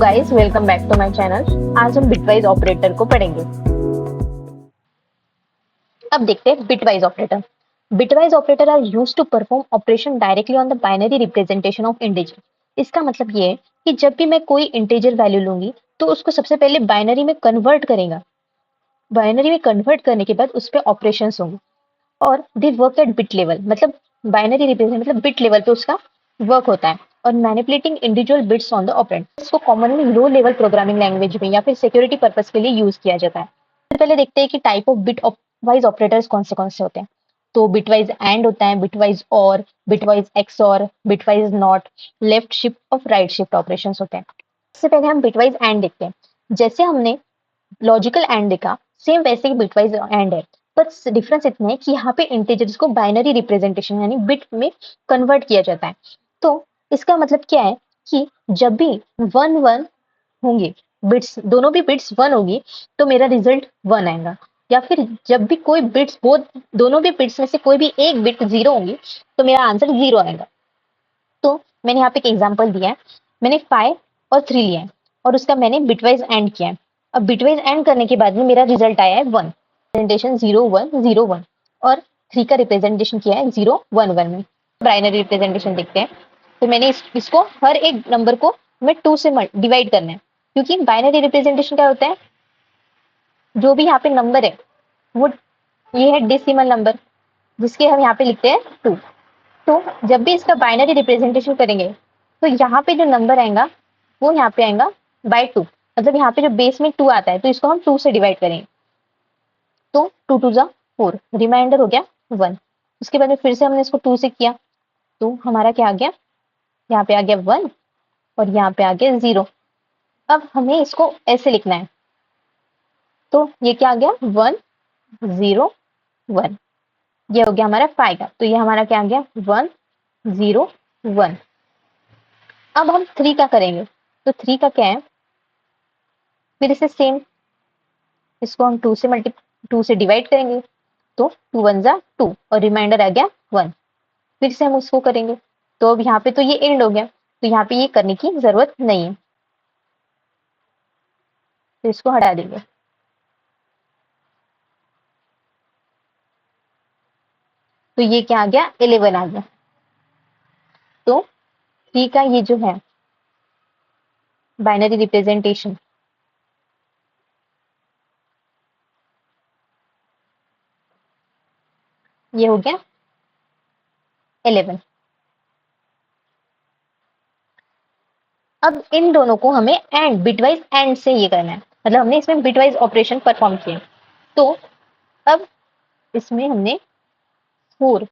Guys welcome back to my channel. आज हम bitwise operator को पढ़ेंगे। अब देखते हैं bitwise operator. Bitwise operator are used to perform operation directly on the binary representation of integer. इसका मतलब ये है कि जब भी मैं कोई इंटीजर वैल्यू लूंगी तो उसको सबसे पहले बाइनरी में कन्वर्ट करेगा। बाइनरी में कन्वर्ट करने के बाद उस पर ऑपरेशन होंगे और they work at bit level, मतलब बाइनरी रिप्रेजेंट मतलब बिट लेवल पे उसका वर्क होता है और manipulating individual bits on the operand. इसको commonly low level programming language में या फिर सिक्योरिटी पर्पस के लिए यूज किया जाता है। सबसे पहले देखते हैं कि type of bit wise operators कौन से होते हैं। तो बिटवाइज एंड होता है, बिटवाइज और, bitwise XOR, bitwise not, left shift और राइट शिफ्ट ऑपरेशन होते हैं। सबसे पहले हम बिटवाइज एंड देखते हैं। जैसे हमने लॉजिकल एंड देखा, सेम वैसे ही बिटवाइज एंड है, बस डिफरेंस इतना है कि यहाँ पे इंटीजर्स को बाइनरी रिप्रेजेंटेशन यानी बिट में कन्वर्ट किया जाता है। तो इसका मतलब क्या है कि जब भी 1 1 होंगे, बिट्स दोनों भी बिट्स 1 होगी तो मेरा रिजल्ट 1 आएगा, या फिर जब भी कोई बिट्स दोनों भी बिट्स में से कोई भी एक बिट 0 होंगी तो मेरा आंसर 0 आएगा। तो मैंने यहाँ पे एक एग्जांपल दिया है। मैंने 5 और 3 लिया है और उसका मैंने बिटवाइज एंड किया है। अब बिटवाइज एंड करने के बाद में मेरा रिजल्ट आया है 1, रिप्रेजेंटेशन 0 1 0 1, और 3 का रिप्रेजेंटेशन किया है 0 1 1 में। बाइनरी रिप्रेजेंटेशन देखते हैं। तो मैंने इसको हर एक नंबर को मैं 2 से डिवाइड करना है, क्योंकि बाइनरी रिप्रेजेंटेशन क्या होता है, जो भी यहाँ पे नंबर है वो ये है डेसिमल नंबर, जिसके हम यहाँ पे लिखते हैं 2। तो जब भी इसका बाइनरी रिप्रेजेंटेशन करेंगे तो यहाँ पे जो नंबर आएगा वो यहाँ पे आएगा बाय 2, मतलब यहाँ पे जो बेस में 2 आता है तो इसको हम 2 से डिवाइड करेंगे। तो 2 2 जा 4, रिमाइंडर हो गया 1। उसके बाद में फिर से हमने इसको 2 से किया तो हमारा क्या आ गया, यहाँ पे आ गया 1 और यहाँ पे आ गया 0। अब हमें इसको ऐसे लिखना है, तो ये क्या आ गया 1 0 1। ये हो गया हमारा 5 का, तो ये हमारा क्या आ गया 1 0 1। अब हम 3 का करेंगे, तो 3 का क्या है, फिर इसे सेम, इसको हम 2 से डिवाइड करेंगे तो 2 1 जा 2 और रिमाइंडर आ गया 1। फिर से हम उसको करेंगे, तो अब यहाँ पे तो ये एंड हो गया, तो यहाँ पे ये करने की जरूरत नहीं है, तो इसको हटा देंगे। तो ये क्या आ गया 11 आ गया। तो 3 का ये जो है बाइनरी रिप्रेजेंटेशन, ये हो गया 11। अब इन दोनों को हमें एंड बिटवाइज एंड से ये करना है, मतलब हमने इसमें बिटवाइज ऑपरेशन परफॉर्म किए। तो अब इसमें हमने 4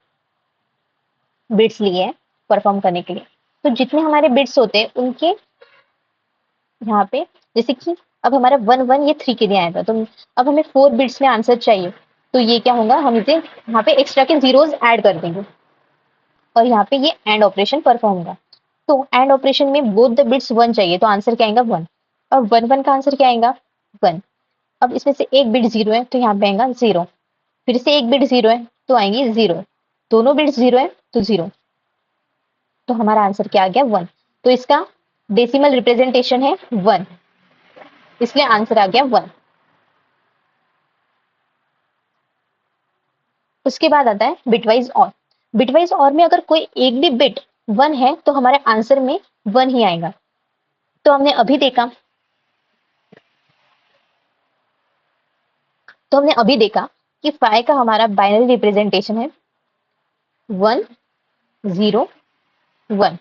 बिट्स लिए हैं परफॉर्म करने के लिए। तो जितने हमारे बिट्स होते हैं उनके यहाँ पे, जैसे कि अब हमारा 1 1 ये 3 के लिए आया था, तो अब हमें 4 बिट्स में आंसर चाहिए, तो ये क्या होगा, हम इसे यहाँ पे एक्स्ट्रा के जीरोस ऐड कर देंगे और यहाँ पे ये एंड ऑपरेशन परफॉर्म होगा। तो एंड ऑपरेशन में बोथ द बिट्स 1 चाहिए, तो आंसर क्या आएगा 1। अब 1 1 का आंसर क्या आएगा 1। अब इसमें से एक बिट 0 है तो यहाँ पे आएगा 0, फिर से एक बिट 0 है तो आएंगे 0, दोनों बिट्स 0 है तो 0, तो हमारा आंसर क्या आ गया 1। तो इसका डेसिमल रिप्रेजेंटेशन है 1, इसलिए आंसर आ गया 1। उसके बाद आता है बिटवाइज और। बिटवाइज और में अगर कोई एक भी बिट 1 है तो हमारे आंसर में 1 ही आएगा। तो हमने अभी देखा, कि 5 का हमारा बाइनरी रिप्रेजेंटेशन है 1 0 1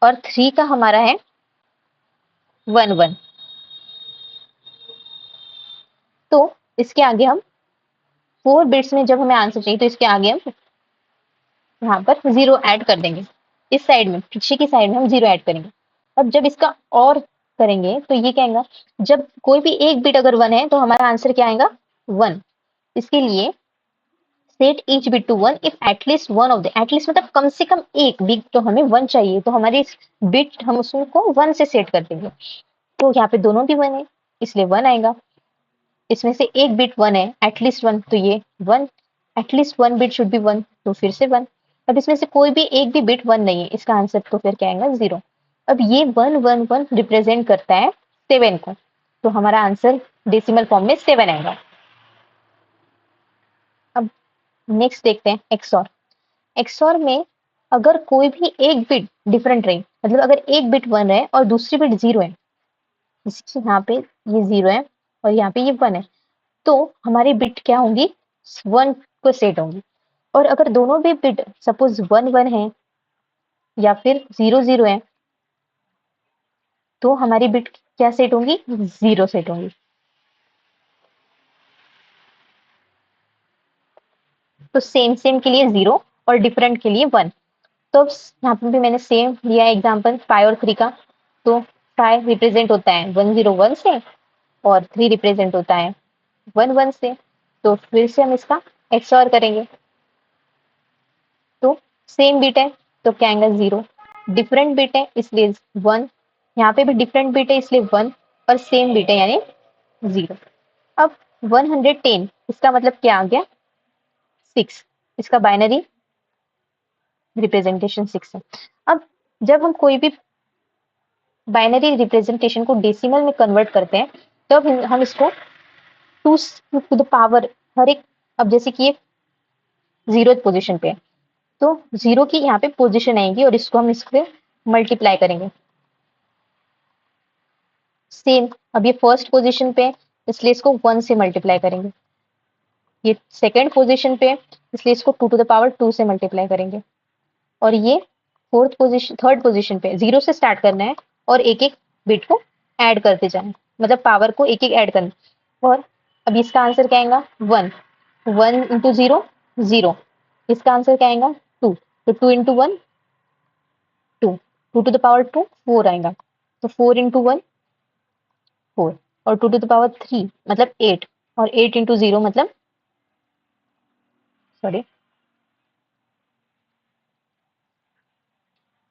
और 3 का हमारा है 1 1। तो इसके आगे हम 4 बिट्स में जब हमें आंसर चाहिए तो इसके आगे हम यहाँ पर 0 ऐड कर देंगे, इस साइड में पीछे की साइड में हम 0 ऐड करेंगे। अब जब इसका और करेंगे तो ये क्या आएगा, जब कोई भी एक बिट अगर 1 है तो हमारा आंसर क्या आएगा 1। इसके लिए set each bit to 1 if at least one of the, at least मतलब कम से कम एक बिट तो हमें 1 चाहिए, तो हमारी बिट हम उसको 1 से सेट कर देंगे। तो यहाँ पे दोनों भी 1 है इसलिए 1 आएगा। इसमें से एक बिट 1 है, एटलीस्ट 1, तो ये 1, एटलीस्ट 1 बिट शुड बी 1, तो फिर से 1। अब इसमें से कोई भी एक भी बिट 1 नहीं है, इसका आंसर तो फिर क्या आएगा 0। अब ये 111 रिप्रेजेंट करता है 7 को, तो हमारा आंसर डेसिमल फॉर्म में 7 आएगा। अब नेक्स्ट देखते हैं एक्सऑर। एक्सऑर में अगर कोई भी एक बिट डिफरेंट रही, मतलब अगर एक बिट 1 है और दूसरी बिट 0 है, जैसे कि यहाँ पे ये 0 है और यहाँ पे ये 1 है, तो हमारी बिट क्या होंगी, 1 को सेट होंगी। और अगर दोनों भी बिट सपोज 1 1 है या फिर 0 0 है, तो हमारी बिट क्या सेट होंगी, 0 सेट होंगी। तो सेम सेम के लिए 0 और डिफरेंट के लिए 1। तो अब यहाँ पे भी मैंने सेम लिया है एग्जांपल 5 और 3 का। तो 5 रिप्रेजेंट होता है 101 से और 3 रिप्रेजेंट होता है 11 से। तो फिर से हम इसका एक्सऑर करेंगे। तो सेम बिट है तो क्या आएगा, 0। डिफरेंट बिट है इसलिए 1। यहाँ पे भी डिफरेंट बिट है इसलिए 1 और सेम बिट है यानी 0। अब 110 इसका मतलब क्या आ गया, 6। इसका बाइनरी रिप्रेजेंटेशन 6 है। अब जब हम कोई भी बाइनरी रिप्रेजेंटेशन को डेसिमल में कन्वर्ट करते हैं, तब हम इसको टू टू द पावर हर एक, अब जैसे कि ये 0th पोजीशन पे है, तो 0 की यहाँ पे पोजीशन आएगी और इसको हम इससे मल्टीप्लाई करेंगे। सेम, अब ये फर्स्ट पोजीशन पे है इसलिए इसको 1 से मल्टीप्लाई करेंगे। ये सेकंड पोजीशन पे है इसलिए इसको 2 टू द पावर 2 से मल्टीप्लाई करेंगे। और ये फोर्थ पोजीशन, थर्ड पोजीशन पे 0 से स्टार्ट करना है और एक एक बिट को ऐड करते जाना, मतलब पावर को एक एक ऐड करना। और अब इसका आंसर क्या आएगा, 1। 1 इंटू 0 0। इसका आंसर क्या आएगा, 2। तो 2 इंटू 1 2। 2 टू द पावर 2 4 आएगा। तो 4 इंटू 1 4 और 2 टू द पावर 3 मतलब 8 और 8 इंटू 0 मतलब, सॉरी,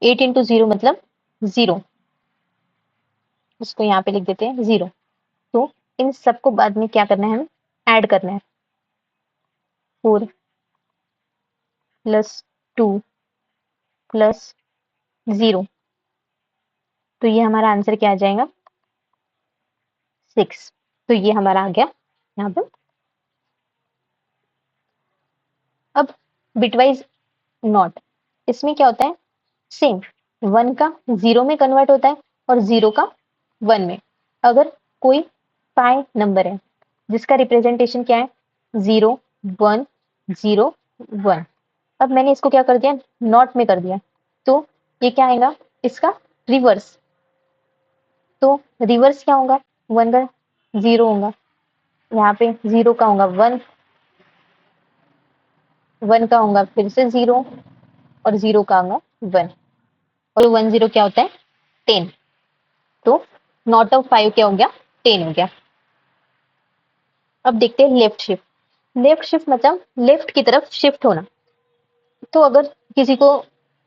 8 इंटू 0 मतलब 0। इसको यहाँ पे लिख देते हैं 0। तो इन सबको बाद में क्या करना है, हमें ऐड करना है। 4 प्लस 2 प्लस 0, तो ये हमारा आंसर क्या आ जाएगा, 6। तो ये हमारा आ गया यहाँ पे। अब बिटवाइज नॉट, इसमें क्या होता है, सेम 1 का 0 में कन्वर्ट होता है और 0 का 1 में। अगर कोई पाई नंबर है जिसका रिप्रेजेंटेशन क्या है, 0 1 0 1, अब मैंने इसको क्या कर दिया, नॉट में कर दिया, तो ये क्या आएगा, इसका रिवर्स। तो रिवर्स क्या होगा, 1 का 0 होगा, यहाँ पे 0 का होगा 1, 1 का होगा फिर से 0 और 0 का होगा 1। और 1 0 क्या होता है, 10। तो नॉट ऑफ 5 क्या हो गया, 10 हो गया। अब देखते हैं लेफ्ट शिफ्ट। लेफ्ट शिफ्ट मतलब लेफ्ट की तरफ शिफ्ट होना। तो अगर किसी को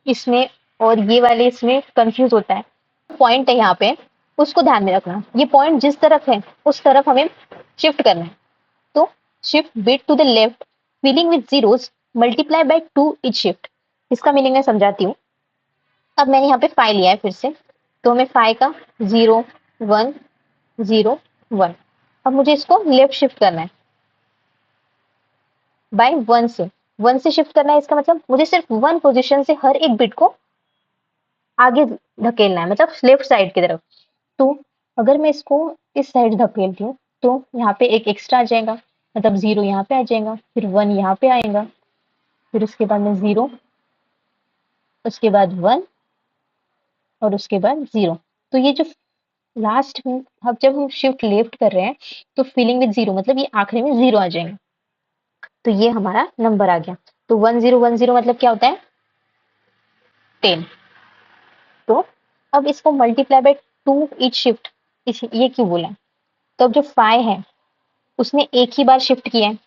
इसमें और ये वाले इसमें कंफ्यूज होता है, पॉइंट है यहाँ पे, उसको ध्यान में रखना। ये पॉइंट जिस तरफ है उस तरफ हमें शिफ्ट करना है। तो shift bit to the left filling with zeros multiply by 2 each shift. इसका मीनिंग मैं समझाती हूँ। अब मैंने यहाँ पे 5 लिया है फिर से, तो हमें 5 का 0 1 0 1। अब मुझे इसको लेफ्ट शिफ्ट करना है बाय 1 से। 1 से शिफ्ट करना है, इसका मतलब मुझे सिर्फ 1 पोजीशन से हर एक बिट को आगे धकेलना है, मतलब लेफ्ट साइड की तरफ। तो अगर मैं इसको इस साइड धकेलती हूँ तो यहाँ पे एक एक्स्ट्रा आ जाएगा, मतलब 0 यहाँ पे आ जाएगा, फिर 1 यहाँ पे आएगा, फिर उसके बाद में 0, उसके बाद 1 और उसके बाद 0। तो ये जो लास्ट में अब जब हम शिफ्ट लेफ्ट कर रहे हैं तो फिलिंग विद 0 मतलब ये आखिरी में 0 आ जाएंगे। तो ये हमारा नंबर आ गया। तो 1010 मतलब क्या होता है, 10। तो अब इसको मल्टीप्लाई बाय 2 ईच शिफ्ट, ये क्यों बोला, तो अब जो 5 है उसने एक ही बार शिफ्ट किया है,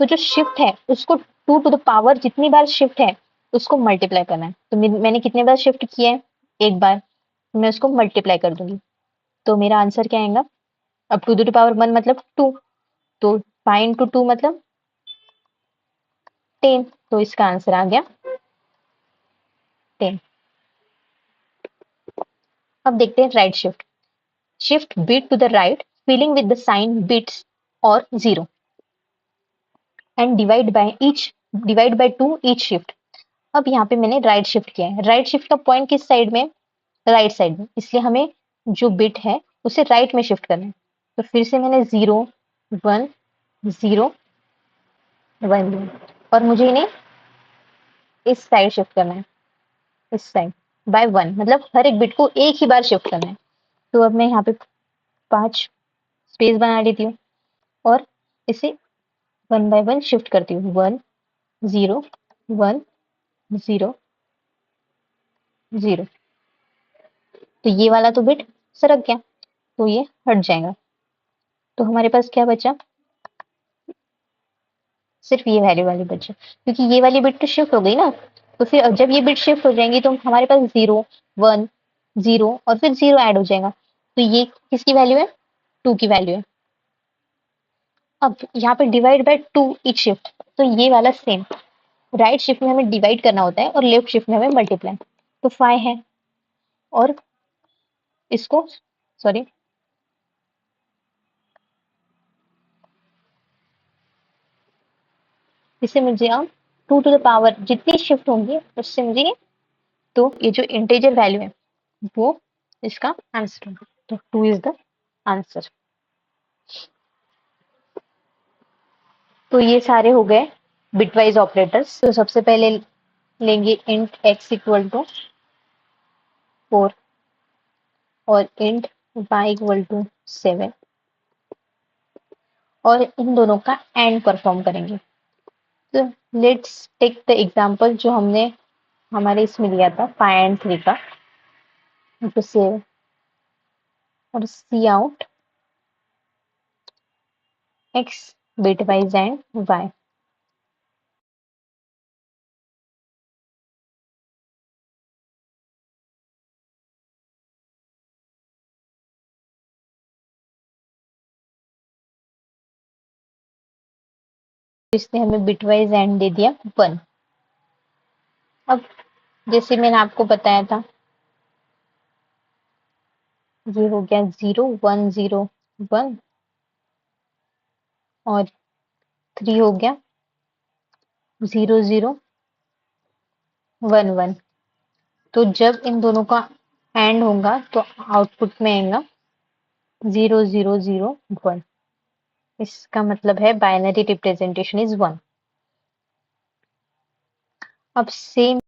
तो जो शिफ्ट है उसको 2 टू द पावर जितनी बार शिफ्ट है उसको मल्टीप्लाई करना है। तो मैंने कितने बार शिफ्ट किया है, एक बार, तो मैं उसको मल्टीप्लाई कर दूंगी। तो मेरा आंसर क्या आएगा, अब 2 टू द पावर 1 मतलब 2, तो 5 इंटू 2 मतलब 10। तो इसका आंसर आ गया 10। अब देखते हैं right shift. Shift bit to the right filling with the sign bits और 0 and divide by 2 each shift. अब यहाँ पे मैंने राइट शिफ्ट किया है। राइट शिफ्ट का पॉइंट किस साइड में? राइट साइड में, इसलिए हमें जो बिट है उसे राइट में शिफ्ट करना है। तो फिर से मैंने 0 1 0 1 और मुझे इन्हें इस साइड शिफ्ट करना है, इस साइड बाय 1, मतलब हर एक बिट को एक ही बार शिफ्ट करना है। तो अब मैं यहाँ पे 5 स्पेस बना लेती हूँ और इसे 1 बाय 1 शिफ्ट करती हूँ। 1 0 1 0 0। तो ये वाला तो बिट सरक गया, तो ये हट जाएगा। तो हमारे पास क्या बचा? सिर्फ ये वैल्यू वाली बची, क्योंकि ये वाली बिट तो शिफ्ट हो गई ना। तो फिर जब ये बिट शिफ्ट हो जाएंगी तो हमारे पास 0 1 0 और फिर 0 ऐड हो जाएगा। तो ये किसकी वैल्यू है? 2 की वैल्यू है। अब यहाँ पे डिवाइड बाय 2 ईच शिफ्ट, तो ये वाला सेम। राइट शिफ्ट में हमें डिवाइड करना होता है और लेफ्ट शिफ्ट में हमें मल्टीप्लाई। तो 5 है और इसको, सॉरी, इससे मुझे अब 2 टू द पावर जितनी शिफ्ट होंगी उससे मुझे, तो ये जो इंटीजर वैल्यू है वो इसका आंसर होगा। तो 2 इज द आंसर। तो ये सारे हो गए बिटवाइज ऑपरेटर्स। तो सबसे पहले लेंगे इंट x इक्वल टू 4 और इंट y इक्वल टू 7 और इन दोनों का एंड परफॉर्म करेंगे। तो लेट्स टेक द एग्जांपल जो हमने हमारे इसमें लिया था 5 एंड 3 का। तो सेव और cout x bitwise and y। इसने हमें बिटवाइज एंड दे दिया 1। अब जैसे मैंने आपको बताया था, ये हो गया 0 1 0 1 और 3 हो गया 0 0 1 1। तो जब इन दोनों का एंड होगा तो आउटपुट में आएगा 0 0 0 1। इसका मतलब है बाइनरी रिप्रेजेंटेशन इज 1। अब सेम,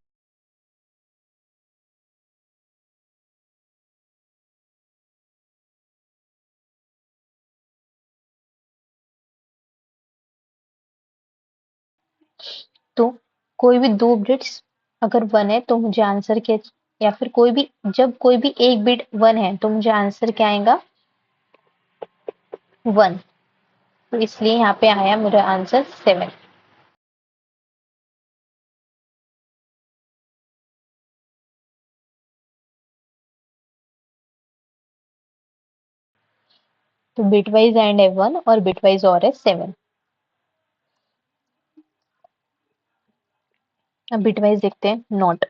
तो कोई भी दो बिट्स अगर 1 है तो मुझे आंसर क्या, या फिर कोई भी, जब कोई भी एक बिट 1 है तो मुझे आंसर क्या आएगा? 1। तो इसलिए यहाँ पे आया मेरा आंसर 7। तो बिटवाइज एंड है 1 और बिटवाइज और है 7। अब बिटवाइज देखते हैं नॉट।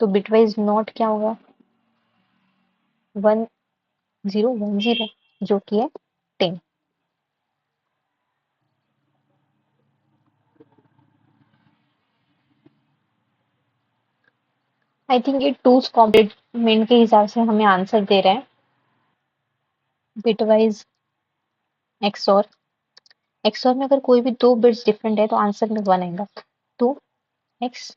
तो बिटवाइज नॉट क्या होगा? 1 0 1 0, जो कि है 10। आई थिंक ये टूज कॉम्प्लीमेंट के हिसाब से हमें आंसर दे रहा है। बिटवाइज एक्सऑर, एक्सऑर में अगर कोई भी दो बिट्स डिफरेंट है तो आंसर में 1 आएगा। तो एक्स,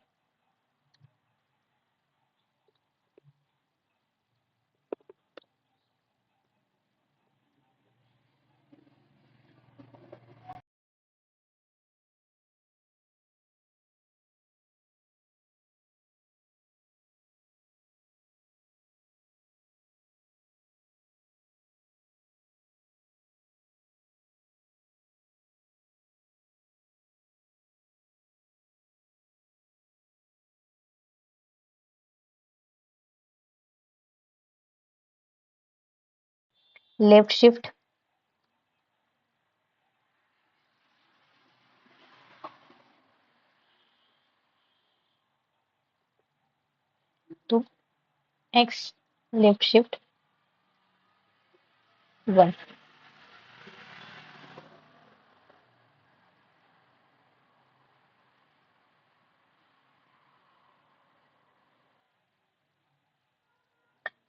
लेफ्ट शिफ्ट तो x लेफ्ट शिफ्ट 1।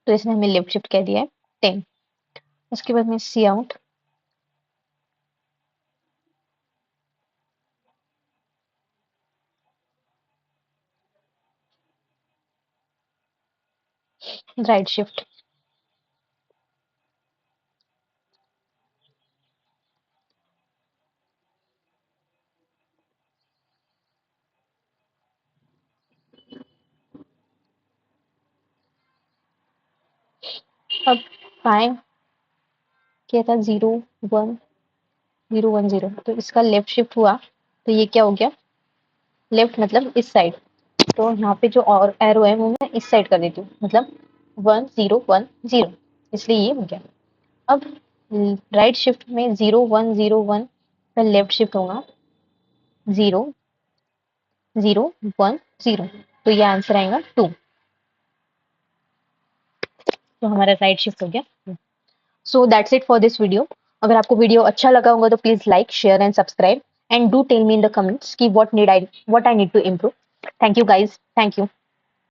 तो इसने हमें लेफ्ट शिफ्ट कह दिया है 10। उसके बाद में सी आउट राइट शिफ्ट। अब बाएं क्या था 0 1 0 1 0, तो इसका लेफ्ट शिफ्ट हुआ तो ये क्या हो गया, लेफ्ट मतलब इस साइड। तो यहाँ पे जो और एरो है वो मैं इस साइड कर देती हूँ, मतलब 1 0 1 0, इसलिए ये हो गया। अब राइट शिफ्ट में 0 1 0 1 का लेफ्ट शिफ्ट होगा 0 0 1 0, तो ये आंसर आएगा 2। तो हमारा राइट शिफ्ट हो गया। So that's it for this video. अगर आपको वीडियो अच्छा लगा होगा तो please like share and subscribe and do tell me in the comments कि what I need to improve. Thank you guys, thank you.